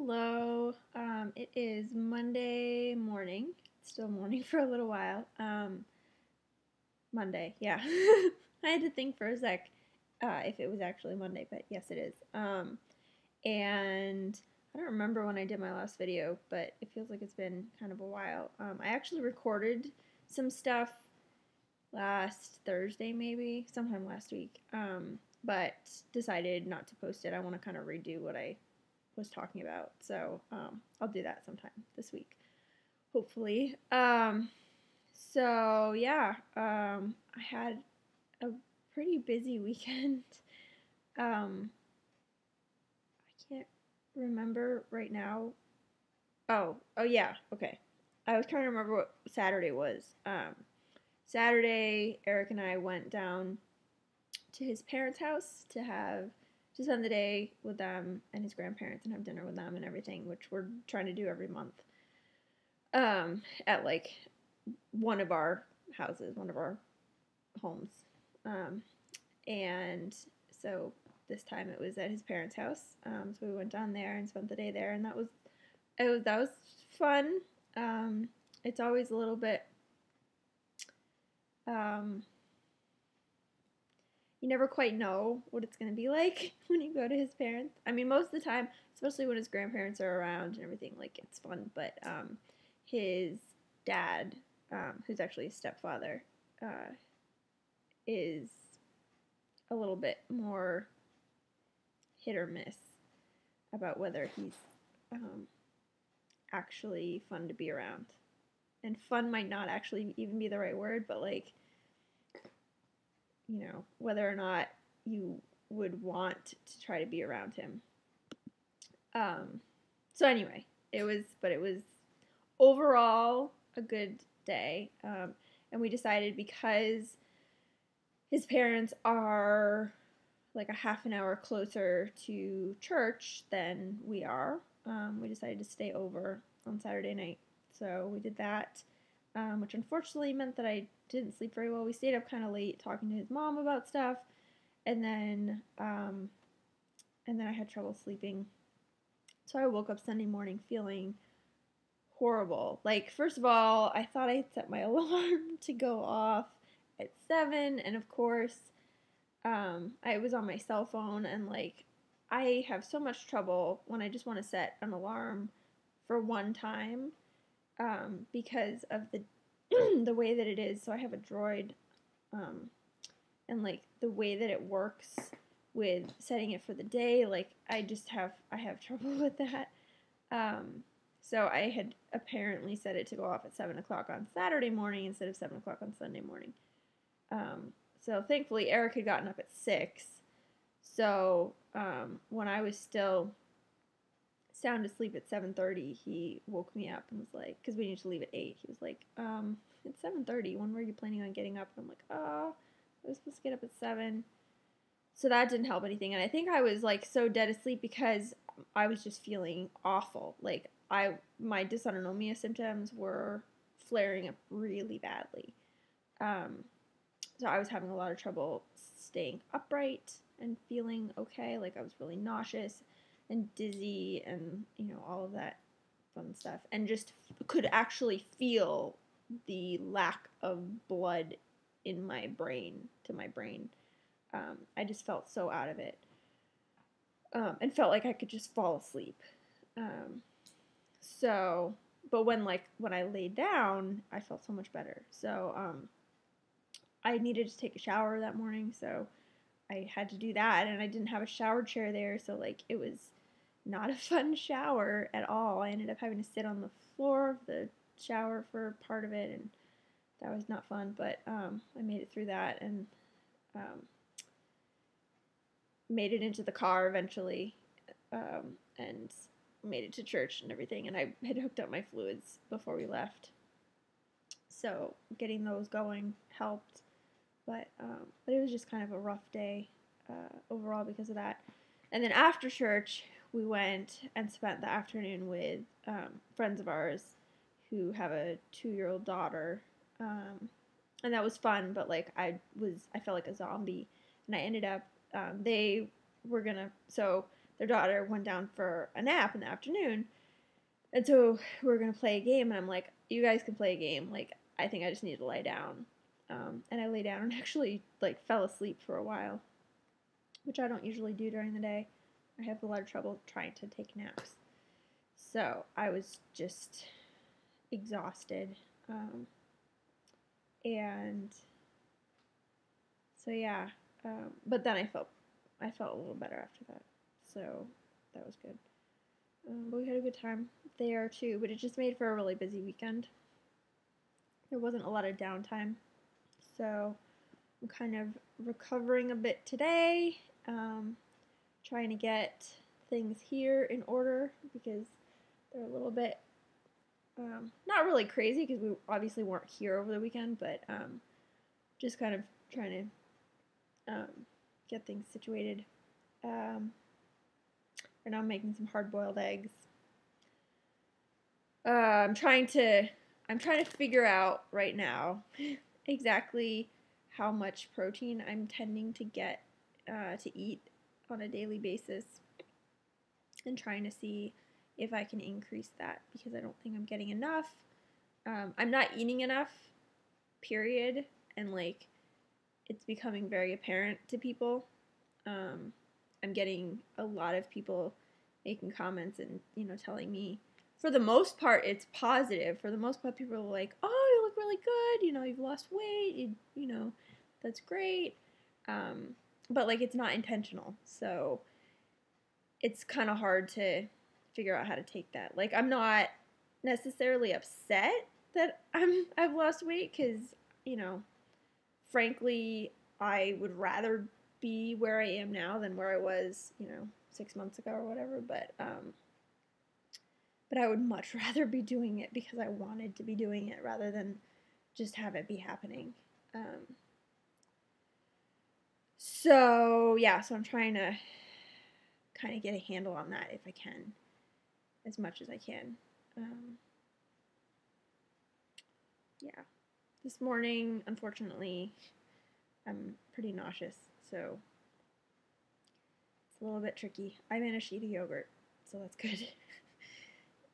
Hello. It is Monday morning. It's still morning for a little while. Monday, yeah. I had to think for a sec if it was actually Monday, but yes, it is. And I don't remember when I did my last video, but it feels like it's been kind of a while. I actually recorded some stuff last Thursday, maybe, sometime last week, but decided not to post it. I want to kind of redo what I was talking about. So I'll do that sometime this week, hopefully. So yeah, I had a pretty busy weekend. I can't remember right now. Oh yeah, okay. I was trying to remember what Saturday was. Saturday, Eric and I went down to his parents' house to spend the day with them and his grandparents and have dinner with them and everything, which we're trying to do every month. At like one of our houses, one of our homes. And so this time it was at his parents' house. So we went down there and spent the day there, and that was fun. It's always a little bit you never quite know what it's going to be like when you go to his parents. I mean, most of the time, especially when his grandparents are around and everything, like, it's fun. But his dad, who's actually his stepfather, is a little bit more hit or miss about whether he's actually fun to be around. And fun might not actually even be the right word, but like, whether or not you would want to try to be around him. So anyway, it was overall a good day. And we decided because his parents are like a half an hour closer to church than we are, we decided to stay over on Saturday night. So we did that, which unfortunately meant that I didn't sleep very well. We stayed up kind of late talking to his mom about stuff, and then I had trouble sleeping. So I woke up Sunday morning feeling horrible. Like, first of all, I thought I had set my alarm to go off at 7, and of course, I was on my cell phone, and like, I have so much trouble when I just want to set an alarm for one time, because of the way that it is. So I have a Droid, and like the way that it works with setting it for the day, like I have trouble with that. So I had apparently set it to go off at 7 o'clock on Saturday morning instead of 7 o'clock on Sunday morning. So thankfully Eric had gotten up at 6. So when I was still sound asleep at 7:30, he woke me up and was like, because we needed to leave at 8. He was like, it's 7:30. When were you planning on getting up? And I'm like, oh, I was supposed to get up at 7. So that didn't help anything. And I think I was like so dead asleep because I was just feeling awful. Like my dysautonomia symptoms were flaring up really badly. So I was having a lot of trouble staying upright and feeling okay. Like I was really nauseous and dizzy and, all of that fun stuff. And just could actually feel the lack of blood in my brain, to my brain. I just felt so out of it. And felt like I could just fall asleep. But when I laid down, I felt so much better. So, I needed to take a shower that morning, so I had to do that, and I didn't have a shower chair there, so like it was not a fun shower at all. I ended up having to sit on the floor of the shower for part of it, and that was not fun, but I made it through that, and made it into the car eventually, and made it to church and everything, and I had hooked up my fluids before we left, so getting those going helped. But it was just kind of a rough day overall because of that. And then after church, we went and spent the afternoon with friends of ours who have a 2-year-old daughter. And that was fun, but like I felt like a zombie. And I ended up, so their daughter went down for a nap in the afternoon. And so we were going to play a game, and I'm like, you guys can play a game. Like, I think I just need to lay down. And I lay down and actually, like, fell asleep for a while, which I don't usually do during the day. I have a lot of trouble trying to take naps. So I was just exhausted. And so, yeah. But then I felt a little better after that. So that was good. But we had a good time there too, but it just made for a really busy weekend. There wasn't a lot of downtime, so I'm kind of recovering a bit today, trying to get things here in order because they're a little bit not really crazy because we obviously weren't here over the weekend, but just kind of trying to get things situated. Right now I'm making some hard-boiled eggs. I'm trying to figure out right now exactly how much protein I'm tending to get to eat on a daily basis, and trying to see if I can increase that because I don't think I'm getting enough. I'm not eating enough, period, and like it's becoming very apparent to people. I'm getting a lot of people making comments and, telling me, for the most part, it's positive. For the most part, people are like, oh, you look really good, you've lost weight, that's great. But, like, it's not intentional, so it's kind of hard to figure out how to take that. Like, I'm not necessarily upset that I've lost weight because, frankly, I would rather be where I am now than where I was, 6 months ago or whatever, but I would much rather be doing it because I wanted to be doing it rather than just have it be happening. So I'm trying to kind of get a handle on that if I can, as much as I can. This morning, unfortunately, I'm pretty nauseous, so it's a little bit tricky. I managed to eat a yogurt, so that's good.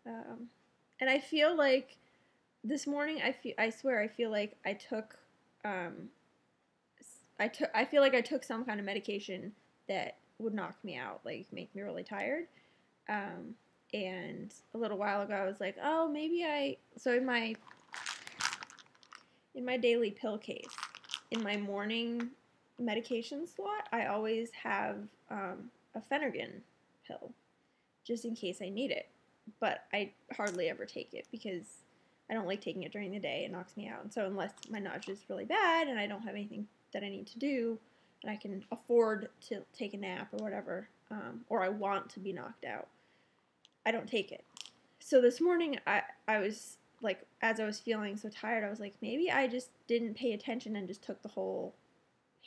And I feel like this morning, I swear, I feel like I took some kind of medication that would knock me out, like make me really tired. And a little while ago, I was like, oh, maybe so in my daily pill case, in my morning medication slot, I always have a Phenergan pill, just in case I need it. But I hardly ever take it because I don't like taking it during the day. It knocks me out. And so unless my nausea is really bad and I don't have anything that I need to do and I can afford to take a nap or whatever, or I want to be knocked out, I don't take it. So this morning I was like, as I was feeling so tired, I was like, maybe I just didn't pay attention and just took the whole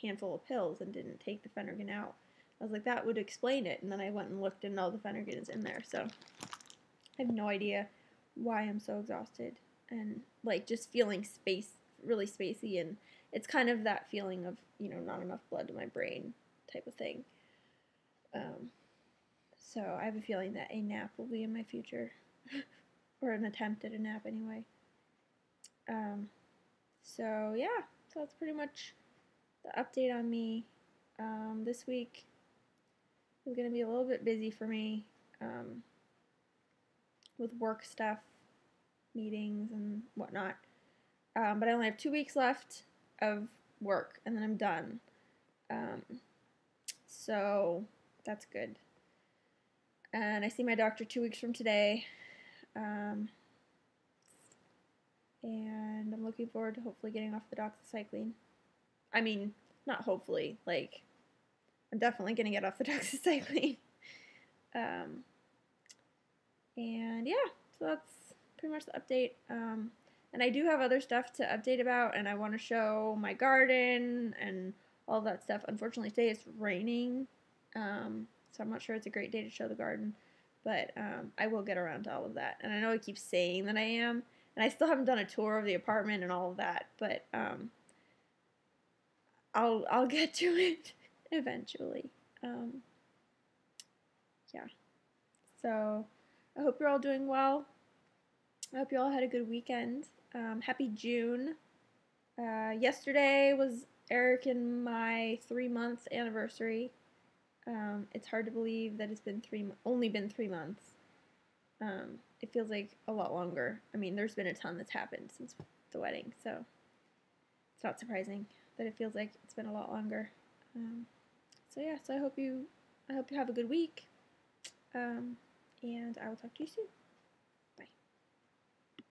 handful of pills and didn't take the Phenergan out. I was like, that would explain it. And then I went and looked and all the Phenergan is in there. So I have no idea why I'm so exhausted and like just feeling really spacey, and it's kind of that feeling of, not enough blood to my brain type of thing. So I have a feeling that a nap will be in my future, or an attempt at a nap anyway. So that's pretty much the update on me. This week is going to be a little bit busy for me with work stuff, meetings and whatnot. But I only have 2 weeks left of work, and then I'm done. So that's good. And I see my doctor 2 weeks from today. And I'm looking forward to hopefully getting off the doxycycline. I mean, not hopefully, like, I'm definitely going to get off the doxycycline. And so that's pretty much the update. And I do have other stuff to update about, and I want to show my garden and all that stuff. Unfortunately, today it's raining, so I'm not sure it's a great day to show the garden, but I will get around to all of that. And I know I keep saying that I am, and I still haven't done a tour of the apartment and all of that, but I'll get to it eventually. So I hope you're all doing well. I hope you all had a good weekend. Happy June. Yesterday was Eric and my 3 months anniversary. It's hard to believe that it's been only been 3 months. It feels like a lot longer. I mean, there's been a ton that's happened since the wedding, so it's not surprising that it feels like it's been a lot longer. So yeah, so I hope you have a good week, and I will talk to you soon.